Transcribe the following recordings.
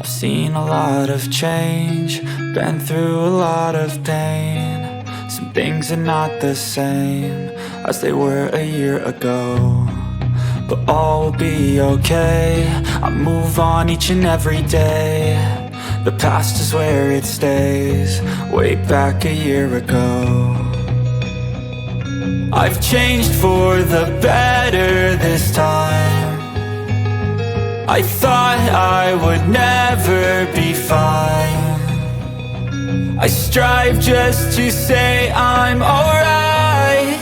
I've seen a lot of change, been through a lot of pain. Some things are not the same as they were a year ago, but all will be okay. I move on each and every day. The past is where it stays, way back a year ago. I've changed for the better this time. I thought I would never be fine. I strive just to say I'm alright,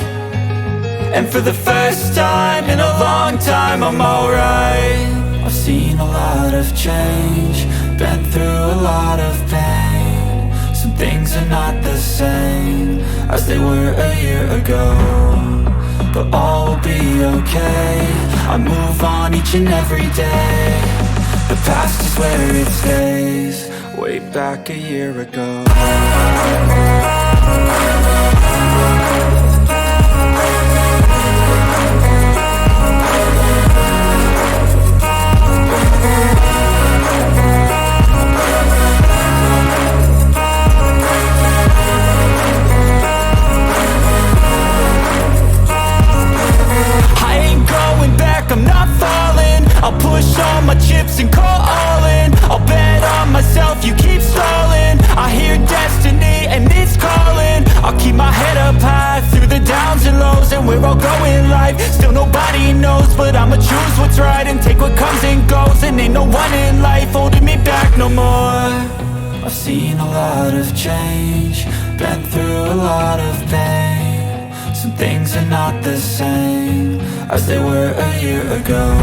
and for the first time in a long time I'm alright. I've seen a lot of change, been through a lot of pain. Some things are not the same as they were a year ago, but all will be okay. I move on each and every day. The past is where it stays, way back a year ago. I'm not falling, I'll push all my chips and call all in. I'll bet on myself, you keep stalling. I hear destiny and it's calling. I'll keep my head up high through the downs and lows, and we're all going life. Still nobody knows, but I'ma choose what's right and take what comes and goes. And ain't no one in life holding me back no more. I've seen a lot of change, been through a lot of pain. Some things are not the same as they were a year ago,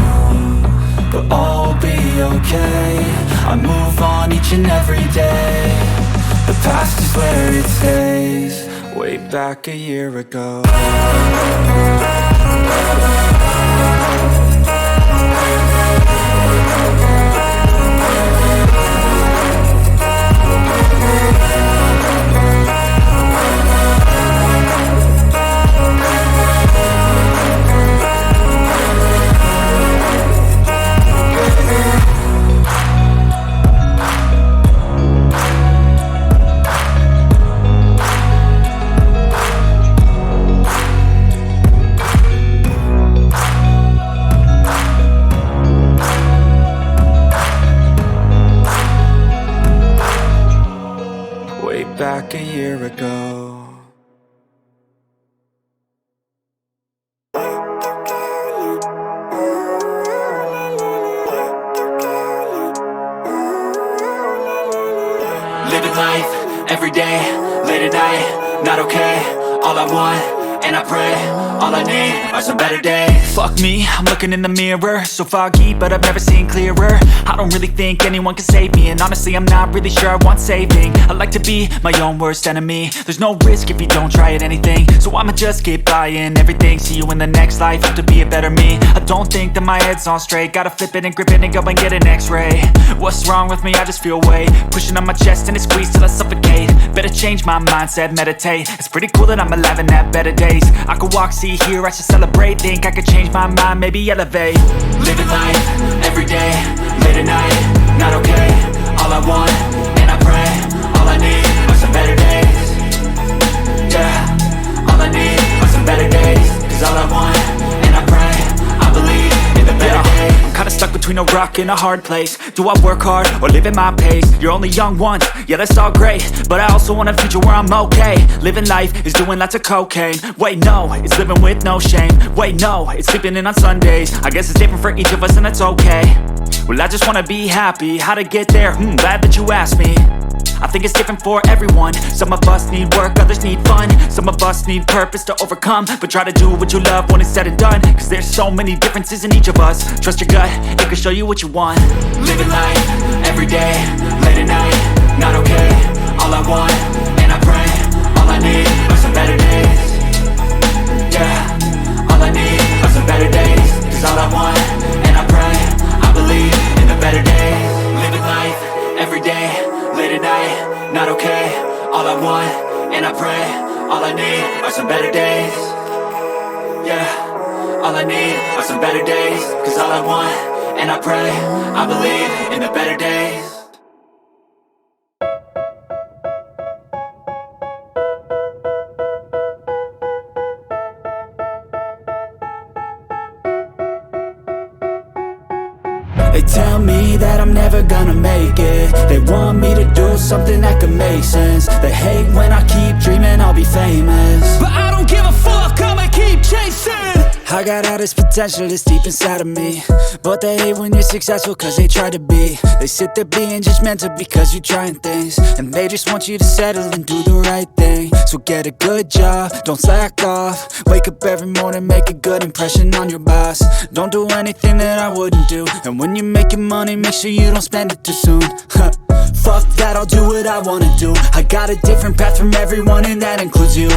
but all will be okay. I move on each and every day. The past is where it stays, way back a year ago. Back a year ago. Living life, every day, late at night, not okay. All I want, and I pray, all I need are some better days. Fuck me, I'm looking in the mirror, so foggy, but I've never seen clearer. I don't really think anyone can save me, and honestly I'm not really sure I want saving. I like to be my own worst enemy. There's no risk if you don't try at anything, so I'ma just keep buying everything. See you in the next life, have to be a better me. I don't think that my head's on straight, gotta flip it and grip it and go and get an x-ray. What's wrong with me? I just feel weight pushing on my chest and it squeezes till I suffocate. Better change my mindset, meditate. It's pretty cool that I'm alive and have better days. I could walk, see, hear, I should celebrate. Think I could change my mind, maybe elevate. Living life, every day, late at night, not okay. All I want, and I pray, all I need are some better days. Yeah, all I need are some better days. Cause all I want, and I pray, I believe in the better days. I'm kinda stuck between a rock and a hard place. Do I work hard or live at my pace? You're only young once, yeah that's all great, but I also want a future where I'm okay. Living life is doing lots of cocaine. Wait no, it's living with no shame. Wait no, it's sleeping in on Sundays. I guess it's different for each of us and that's okay. Well I just wanna be happy, how to get there? Glad that you asked me. I think it's different for everyone. Some of us need work, others need fun. Some of us need purpose to overcome, but try to do what you love when it's said and done. Cause there's so many differences in each of us. Trust your gut, it can show you what you want. Living life, every day, late at night, not okay. All I want, and I pray, all I need are some better days. Yeah, all I need are some better days. Cause all I want, and I pray, I believe in the better days. Living life, every day, late at night, not okay. All I want, and I pray, all I need are some better days. Yeah, all I need are some better days. Cause all I want, and I pray, I believe in the better days. They tell me that I'm never gonna make it. They want me to do something that could make sense. They hate when I keep dreaming I'll be famous, but I don't give a fuck, I'ma keep chasing. I got all this potential that's deep inside of me, but they hate when you're successful cause they try to be. They sit there being judgmental because you're trying things, and they just want you to settle and do the right thing. So get a good job, don't slack off. Wake up every morning, make a good impression on your boss. Don't do anything that I wouldn't do, and when you're making money, make sure you don't spend it too soon. Fuck that, I'll do what I wanna do. I got a different path from everyone, and that includes you.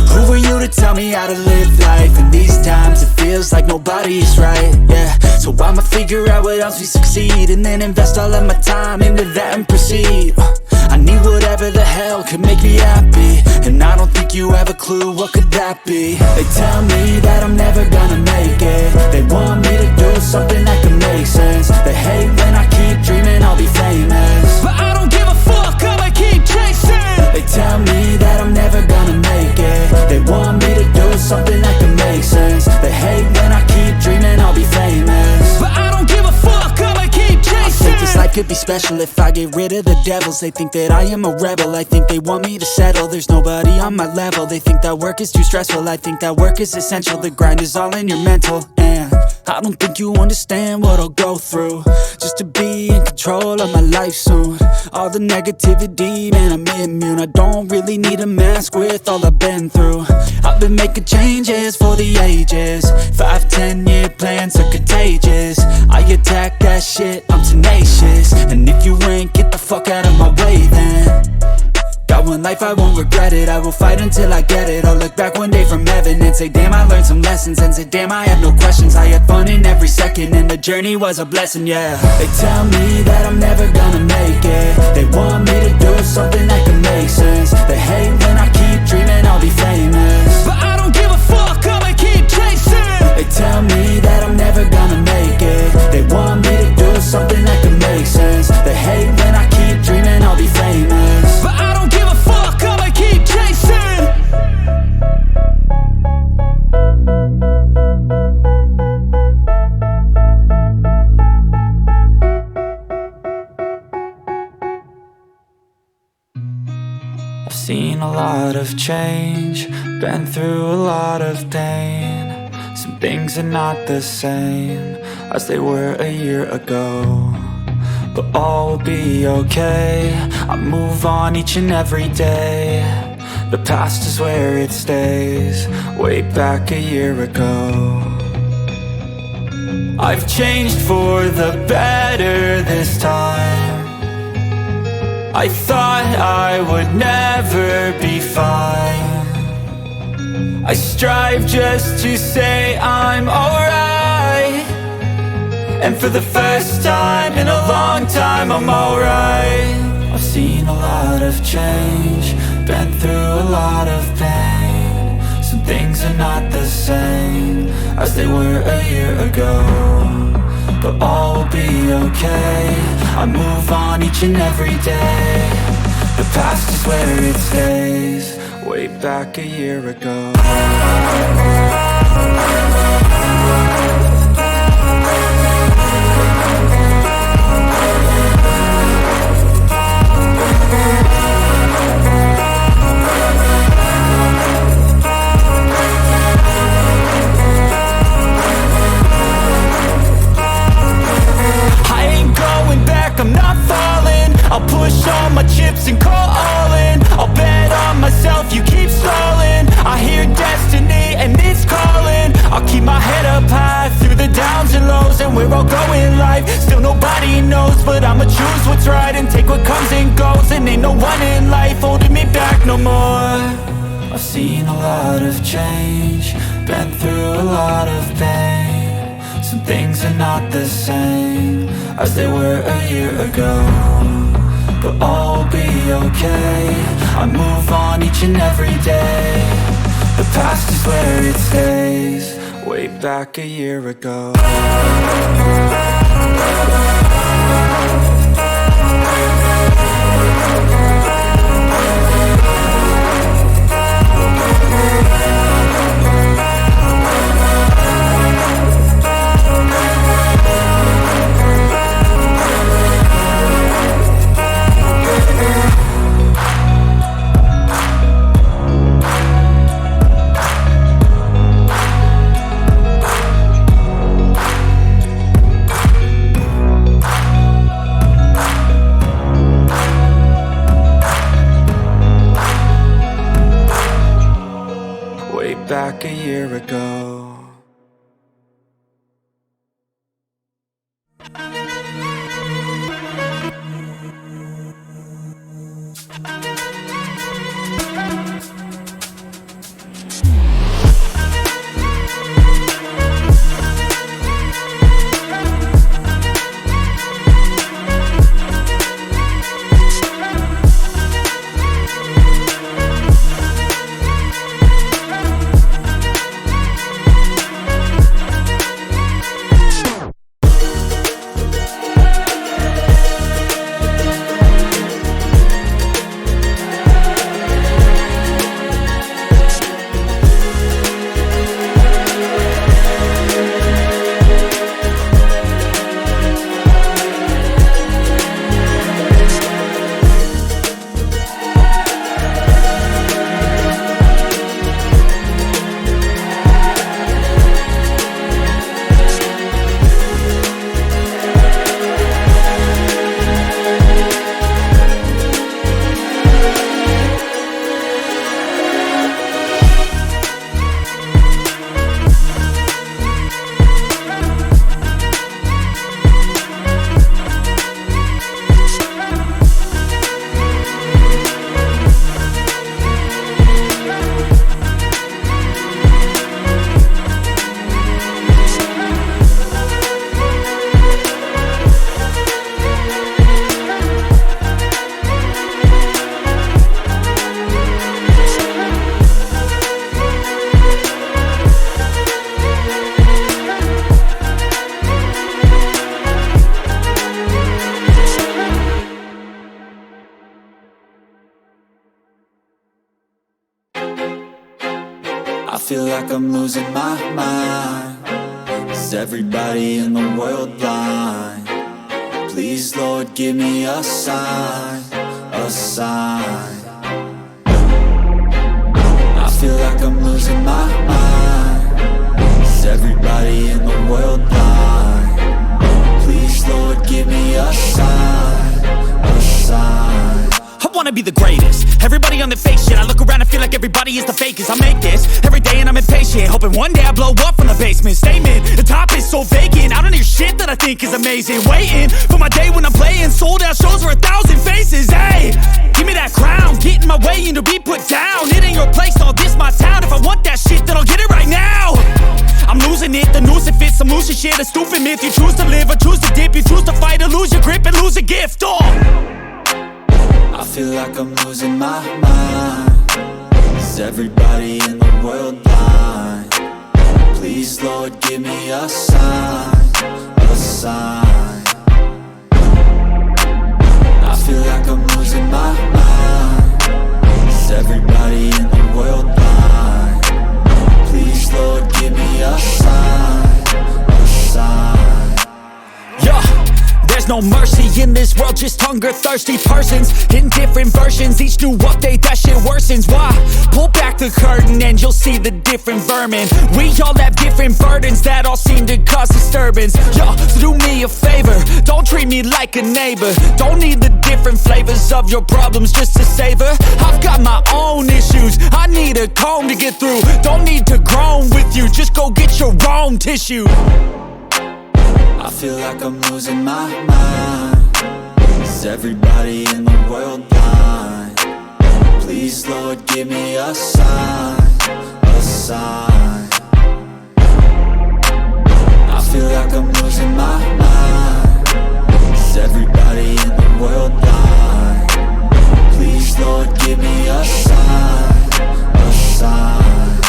Who are you to tell me how to live life? In these times it feels like nobody is right, yeah. So I'ma figure out what else we succeed, and then invest all of my time into that and proceed. I need whatever the hell could make me happy, and I don't think you have a clue what could that be. They tell me that I'm never gonna make it. They want me to do something that could make sense. They hate when I keep dreaming I'll be famous, but I don't give a fuck, I'ma keep chasing. They tell me that I'm never gonna make it. They want me to do something that can make sense. They hate when I keep dreaming I'll be famous, but I don't give a fuck, I'ma keep chasing. I think this life could be special if I get rid of the devils. They think that I am a rebel, I think they want me to settle. There's nobody on my level. They think that work is too stressful, I think that work is essential. The grind is all in your mental, and I don't think you understand what I'll go through just to be in control of my life soon. All the negativity, man, I'm immune. I don't really need a mask with all I've been through. I've been making changes for the ages. 5-10 year plans are contagious. I attack that shit, I'm tenacious. And if you ain't, get the fuck out of my way then. Got one life, I won't regret it. I will fight until I get it. I'll look back one day from heaven and say, damn, I learned some lessons. And say, damn, I had no questions. I had fun in every second, and the journey was a blessing, yeah. They tell me that I'm never gonna make it. They want me to do something that can make sense. They hate when I keep dreaming I'll be famous, but I don't give a fuck, I'ma keep chasing. They tell me that I'm never gonna make it. They want me to do something that can make sense. They hate when I keep dreaming I'll be famous, but I don't give a fuck, I'ma keep chasing. I've seen a lot of change, been through a lot of pain. Some things are not the same as they were a year ago, but all will be okay. I move on each and every day. The past is where it stays, way back a year ago. I've changed for the better this time. I thought I would never be fine. I strive just to say I'm alright, and for the first time in a long time I'm alright. I've seen a lot of change, been through a lot of pain. Some things are not the same as they were a year ago, but all will be okay. I move on each and every day. The past is where it stays, way back a year ago. I'm not falling. I'll push all my chips and call all in. I'll bet on myself, you keep stalling. I hear destiny and it's calling. I'll keep my head up high through the downs and lows, and we're all going life. Still nobody knows, but I'ma choose what's right and take what comes and goes. And ain't no one in life holding me back no more. I've seen a lot of change, been through a lot of pain. Some things are not the same as they were a year ago, but all will be okay. I move on each and every day. The past is where it stays, way back a year ago. I feel like I'm losing my mind. Is everybody in the world blind? Please, Lord, give me a sign, a sign. I feel like I'm losing my mind. Is everybody in the world blind? Please, Lord, give me a sign, a sign. I wanna be the greatest. Everybody on the fake shit. I look around and feel like everybody is the fakest. I make this every day and I'm impatient, hoping one day I blow up from the basement. Statement, the top is so vacant. I don't hear shit that I think is amazing. Waiting for my day when I'm playing sold out shows for 1,000 faces. Hey, give me that crown, get in my way and to be put down. It ain't your place, all this my town. If I want that shit, then I'll get it right now. I'm losing it, the noose it fits. I'm losing shit, a stupid myth. You choose to live or choose to dip. You choose to fight or lose your grip and lose a gift. I feel like I'm losing my mind. Is everybody in the world blind? Please, Lord, give me a sign, a sign. I feel like I'm losing my mind. Is everybody in the world blind? Please, Lord, give me a sign, a sign. Yeah. There's no mercy in this world, just hunger-thirsty persons in different versions, each new update, that shit worsens. Why? Pull back the curtain and you'll see the different vermin. We all have different burdens that all seem to cause disturbance. Yo, so do me a favor, don't treat me like a neighbor. Don't need the different flavors of your problems just to savor. I've got my own issues, I need a comb to get through. Don't need to groan with you, just go get your own tissue. I feel like I'm losing my mind. Is everybody in the world blind? Please, Lord, give me a sign, a sign. I feel like I'm losing my mind. Is everybody in the world blind? Please, Lord, give me a sign, a sign.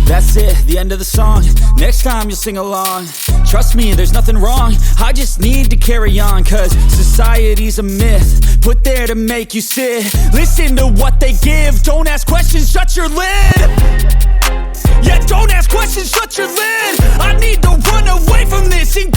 That's it, the end of the song. Next time you'll sing along. Trust me, there's nothing wrong. I just need to carry on, cause society's a myth put there to make you sit. Listen to what they give. Don't ask questions, shut your lid. Yeah, don't ask questions, shut your lid. I need to run away from this and